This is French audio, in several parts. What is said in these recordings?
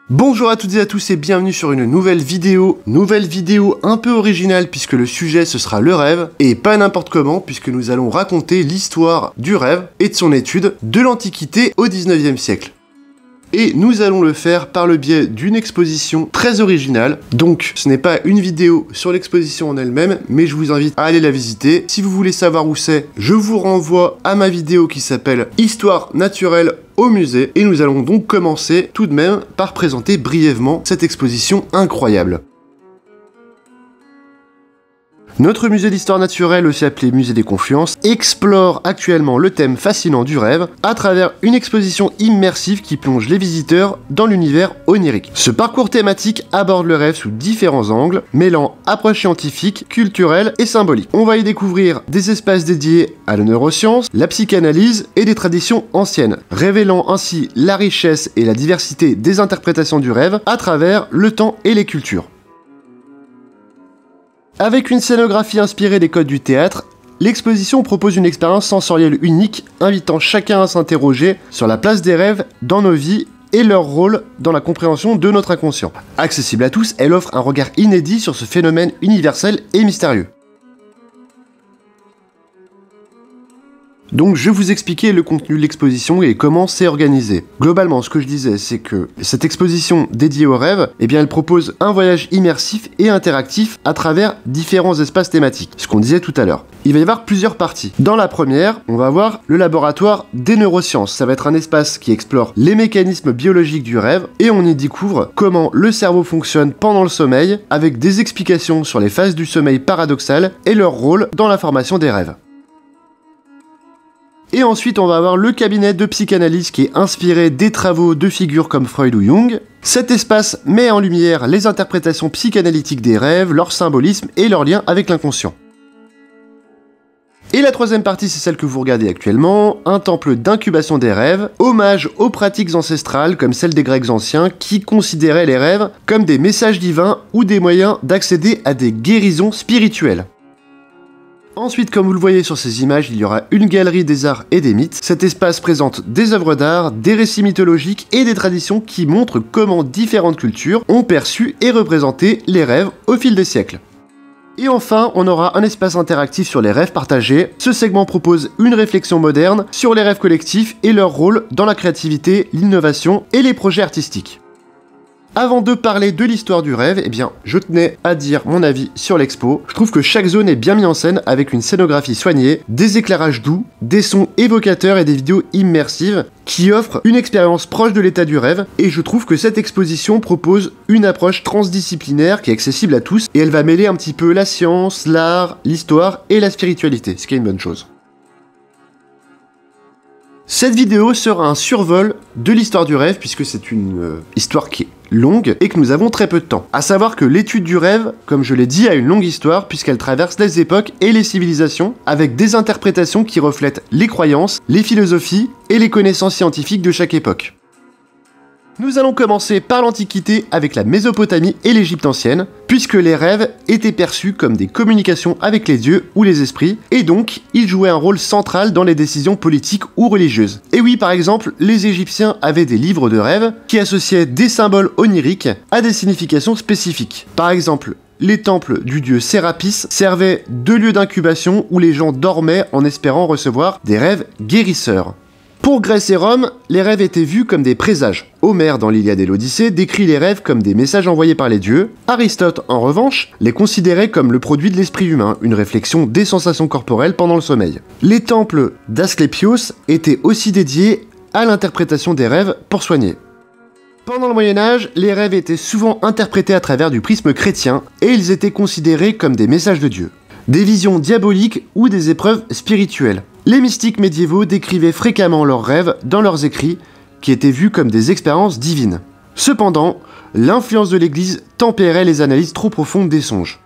Bonjour à toutes et à tous et bienvenue sur une nouvelle vidéo un peu originale puisque le sujet ce sera le rêve, et pas n'importe comment puisque nous allons raconter l'histoire du rêve et de son étude de l'Antiquité au 19e siècle. Et nous allons le faire par le biais d'une exposition très originale. Donc ce n'est pas une vidéo sur l'exposition en elle-même, mais je vous invite à aller la visiter. Si vous voulez savoir où c'est, je vous renvoie à ma vidéo qui s'appelle Histoire naturelle au musée. Et nous allons donc commencer tout de même par présenter brièvement cette exposition incroyable. Notre musée d'histoire naturelle, aussi appelé musée des Confluences, explore actuellement le thème fascinant du rêve à travers une exposition immersive qui plonge les visiteurs dans l'univers onirique. Ce parcours thématique aborde le rêve sous différents angles, mêlant approches scientifiques, culturelles et symboliques. On va y découvrir des espaces dédiés à la neuroscience, la psychanalyse et des traditions anciennes, révélant ainsi la richesse et la diversité des interprétations du rêve à travers le temps et les cultures. Avec une scénographie inspirée des codes du théâtre, l'exposition propose une expérience sensorielle unique, invitant chacun à s'interroger sur la place des rêves dans nos vies et leur rôle dans la compréhension de notre inconscient. Accessible à tous, elle offre un regard inédit sur ce phénomène universel et mystérieux. Donc je vais vous expliquer le contenu de l'exposition et comment c'est organisé. Globalement, ce que je disais, c'est que cette exposition dédiée au rêve, elle propose un voyage immersif et interactif à travers différents espaces thématiques, ce qu'on disait tout à l'heure. Il va y avoir plusieurs parties. Dans la première, on va voir le laboratoire des neurosciences. Ça va être un espace qui explore les mécanismes biologiques du rêve et on y découvre comment le cerveau fonctionne pendant le sommeil, avec des explications sur les phases du sommeil paradoxal et leur rôle dans la formation des rêves. Et ensuite, on va avoir le cabinet de psychanalyse qui est inspiré des travaux de figures comme Freud ou Jung. Cet espace met en lumière les interprétations psychanalytiques des rêves, leur symbolisme et leur lien avec l'inconscient. Et la troisième partie, c'est celle que vous regardez actuellement, un temple d'incubation des rêves, hommage aux pratiques ancestrales comme celles des Grecs anciens qui considéraient les rêves comme des messages divins ou des moyens d'accéder à des guérisons spirituelles. Ensuite, comme vous le voyez sur ces images, il y aura une galerie des arts et des mythes. Cet espace présente des œuvres d'art, des récits mythologiques et des traditions qui montrent comment différentes cultures ont perçu et représenté les rêves au fil des siècles. Et enfin, on aura un espace interactif sur les rêves partagés. Ce segment propose une réflexion moderne sur les rêves collectifs et leur rôle dans la créativité, l'innovation et les projets artistiques. Avant de parler de l'histoire du rêve, je tenais à dire mon avis sur l'expo. Je trouve que chaque zone est bien mise en scène avec une scénographie soignée, des éclairages doux, des sons évocateurs et des vidéos immersives qui offrent une expérience proche de l'état du rêve. Et je trouve que cette exposition propose une approche transdisciplinaire qui est accessible à tous et elle va mêler un petit peu la science, l'art, l'histoire et la spiritualité, ce qui est une bonne chose. Cette vidéo sera un survol de l'histoire du rêve puisque c'est une histoire qui est longue et que nous avons très peu de temps. A savoir que l'étude du rêve, comme je l'ai dit, a une longue histoire puisqu'elle traverse les époques et les civilisations avec des interprétations qui reflètent les croyances, les philosophies et les connaissances scientifiques de chaque époque. Nous allons commencer par l'Antiquité avec la Mésopotamie et l'Égypte ancienne, puisque les rêves étaient perçus comme des communications avec les dieux ou les esprits, et donc ils jouaient un rôle central dans les décisions politiques ou religieuses. Et oui, par exemple, les Égyptiens avaient des livres de rêves qui associaient des symboles oniriques à des significations spécifiques. Par exemple, les temples du dieu Sérapis servaient de lieux d'incubation où les gens dormaient en espérant recevoir des rêves guérisseurs. Pour Grèce et Rome, les rêves étaient vus comme des présages. Homère, dans l'Iliade et l'Odyssée, décrit les rêves comme des messages envoyés par les dieux. Aristote, en revanche, les considérait comme le produit de l'esprit humain, une réflexion des sensations corporelles pendant le sommeil. Les temples d'Asclépios étaient aussi dédiés à l'interprétation des rêves pour soigner. Pendant le Moyen-Âge, les rêves étaient souvent interprétés à travers du prisme chrétien, et ils étaient considérés comme des messages de Dieu, des visions diaboliques ou des épreuves spirituelles. Les mystiques médiévaux décrivaient fréquemment leurs rêves dans leurs écrits, qui étaient vus comme des expériences divines. Cependant, l'influence de l'Église tempérait les analyses trop profondes des songes.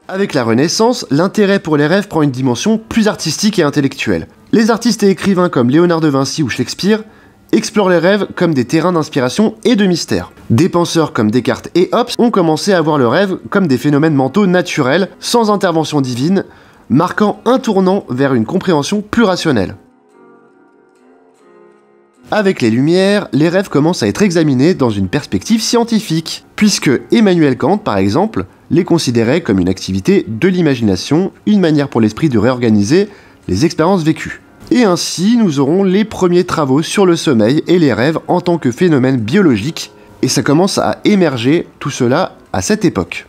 Avec la Renaissance, l'intérêt pour les rêves prend une dimension plus artistique et intellectuelle. Les artistes et écrivains comme Léonard de Vinci ou Shakespeare explorent les rêves comme des terrains d'inspiration et de mystère. Des penseurs comme Descartes et Hobbes ont commencé à voir le rêve comme des phénomènes mentaux naturels, sans intervention divine, marquant un tournant vers une compréhension plus rationnelle. Avec les Lumières, les rêves commencent à être examinés dans une perspective scientifique, puisque Emmanuel Kant, par exemple, les considérait comme une activité de l'imagination, une manière pour l'esprit de réorganiser les expériences vécues. Et ainsi, nous aurons les premiers travaux sur le sommeil et les rêves en tant que phénomène biologique, et ça commence à émerger tout cela à cette époque.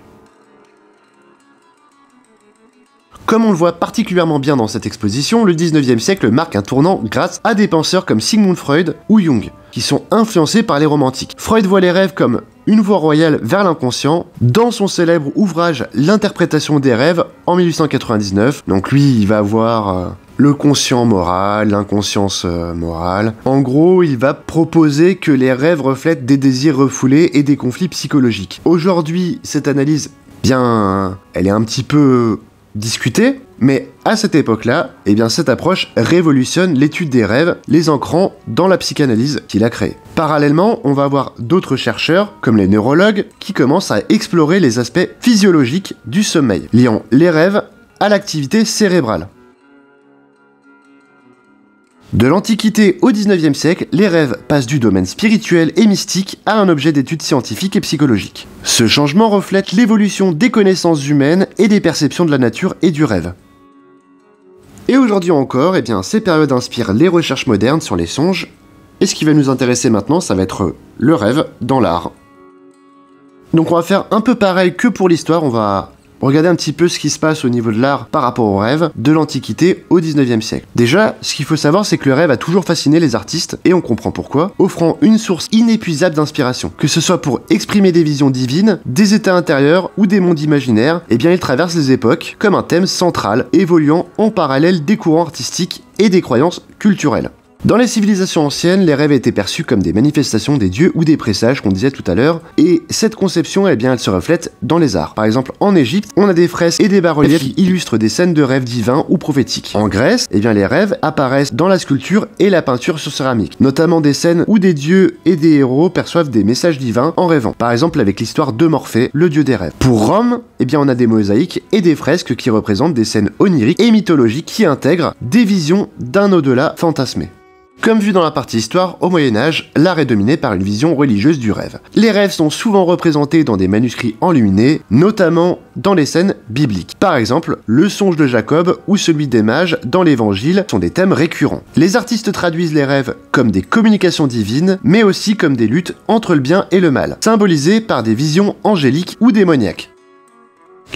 Comme on le voit particulièrement bien dans cette exposition, le 19e siècle marque un tournant grâce à des penseurs comme Sigmund Freud ou Jung, qui sont influencés par les romantiques. Freud voit les rêves comme une voie royale vers l'inconscient, dans son célèbre ouvrage L'interprétation des rêves en 1899. Donc lui, il va avoir le conscient moral, l'inconscience morale. En gros, il va proposer que les rêves reflètent des désirs refoulés et des conflits psychologiques. Aujourd'hui, cette analyse, bien, elle est un petit peu discutée, mais à cette époque-là, eh bien cette approche révolutionne l'étude des rêves, les ancrant dans la psychanalyse qu'il a créée. Parallèlement, on va avoir d'autres chercheurs, comme les neurologues, qui commencent à explorer les aspects physiologiques du sommeil, liant les rêves à l'activité cérébrale. De l'Antiquité au 19e siècle, les rêves passent du domaine spirituel et mystique à un objet d'étude scientifique et psychologique. Ce changement reflète l'évolution des connaissances humaines et des perceptions de la nature et du rêve. Et aujourd'hui encore, eh bien, ces périodes inspirent les recherches modernes sur les songes, et ce qui va nous intéresser maintenant, ça va être le rêve dans l'art. Donc on va faire un peu pareil que pour l'histoire, on va regarder un petit peu ce qui se passe au niveau de l'art par rapport au rêve, de l'Antiquité au 19e siècle. Déjà, ce qu'il faut savoir, c'est que le rêve a toujours fasciné les artistes, et on comprend pourquoi, offrant une source inépuisable d'inspiration. Que ce soit pour exprimer des visions divines, des états intérieurs ou des mondes imaginaires, eh bien il traverse les époques comme un thème central, évoluant en parallèle des courants artistiques et des croyances culturelles. Dans les civilisations anciennes, les rêves étaient perçus comme des manifestations des dieux ou des présages qu'on disait tout à l'heure, et cette conception, eh bien, elle se reflète dans les arts. Par exemple, en Égypte, on a des fresques et des bas-reliefs qui illustrent des scènes de rêves divins ou prophétiques. En Grèce, eh bien, les rêves apparaissent dans la sculpture et la peinture sur céramique, notamment des scènes où des dieux et des héros perçoivent des messages divins en rêvant. Par exemple, avec l'histoire de Morphée, le dieu des rêves. Pour Rome, eh bien, on a des mosaïques et des fresques qui représentent des scènes oniriques et mythologiques qui intègrent des visions d'un au-delà fantasmé. Comme vu dans la partie histoire, au Moyen-Âge, l'art est dominé par une vision religieuse du rêve. Les rêves sont souvent représentés dans des manuscrits enluminés, notamment dans les scènes bibliques. Par exemple, le songe de Jacob ou celui des mages dans l'Évangile sont des thèmes récurrents. Les artistes traduisent les rêves comme des communications divines, mais aussi comme des luttes entre le bien et le mal, symbolisées par des visions angéliques ou démoniaques.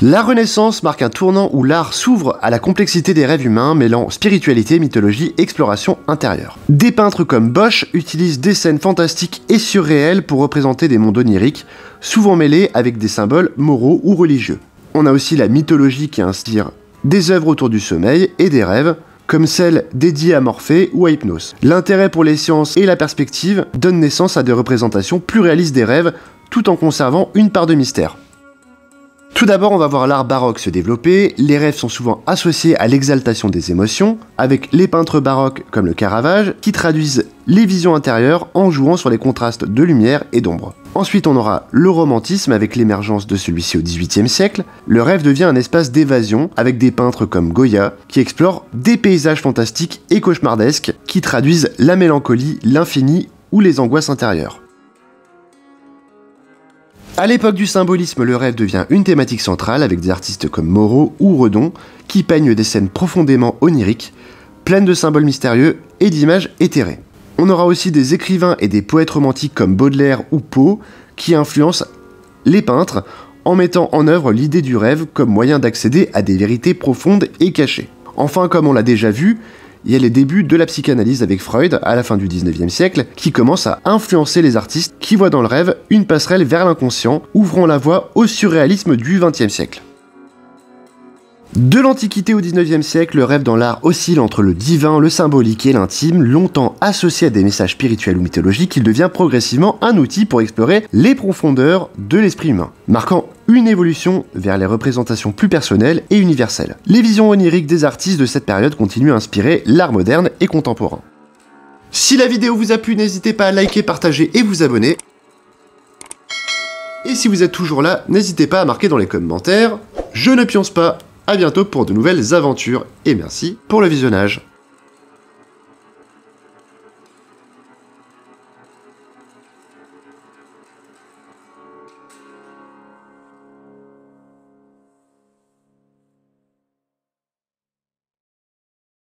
La Renaissance marque un tournant où l'art s'ouvre à la complexité des rêves humains, mêlant spiritualité, mythologie, exploration intérieure. Des peintres comme Bosch utilisent des scènes fantastiques et surréelles pour représenter des mondes oniriques, souvent mêlés avec des symboles moraux ou religieux. On a aussi la mythologie qui inspire des œuvres autour du sommeil et des rêves, comme celles dédiées à Morphée ou à Hypnos. L'intérêt pour les sciences et la perspective donnent naissance à des représentations plus réalistes des rêves, tout en conservant une part de mystère. Tout d'abord, on va voir l'art baroque se développer. Les rêves sont souvent associés à l'exaltation des émotions, avec les peintres baroques comme le Caravage, qui traduisent les visions intérieures en jouant sur les contrastes de lumière et d'ombre. Ensuite, on aura le romantisme avec l'émergence de celui-ci au XVIIIe siècle. Le rêve devient un espace d'évasion, avec des peintres comme Goya, qui explorent des paysages fantastiques et cauchemardesques, qui traduisent la mélancolie, l'infini ou les angoisses intérieures. À l'époque du symbolisme, le rêve devient une thématique centrale avec des artistes comme Moreau ou Redon qui peignent des scènes profondément oniriques, pleines de symboles mystérieux et d'images éthérées. On aura aussi des écrivains et des poètes romantiques comme Baudelaire ou Poe qui influencent les peintres en mettant en œuvre l'idée du rêve comme moyen d'accéder à des vérités profondes et cachées. Enfin, comme on l'a déjà vu, il y a les débuts de la psychanalyse avec Freud à la fin du 19e siècle qui commence à influencer les artistes qui voient dans le rêve une passerelle vers l'inconscient, ouvrant la voie au surréalisme du 20e siècle. De l'Antiquité au 19e siècle, le rêve dans l'art oscille entre le divin, le symbolique et l'intime. Longtemps associé à des messages spirituels ou mythologiques, il devient progressivement un outil pour explorer les profondeurs de l'esprit humain, marquant une évolution vers les représentations plus personnelles et universelles. Les visions oniriques des artistes de cette période continuent à inspirer l'art moderne et contemporain. Si la vidéo vous a plu, n'hésitez pas à liker, partager et vous abonner. Et si vous êtes toujours là, n'hésitez pas à marquer dans les commentaires « Je ne pionce pas ». A bientôt pour de nouvelles aventures et merci pour le visionnage.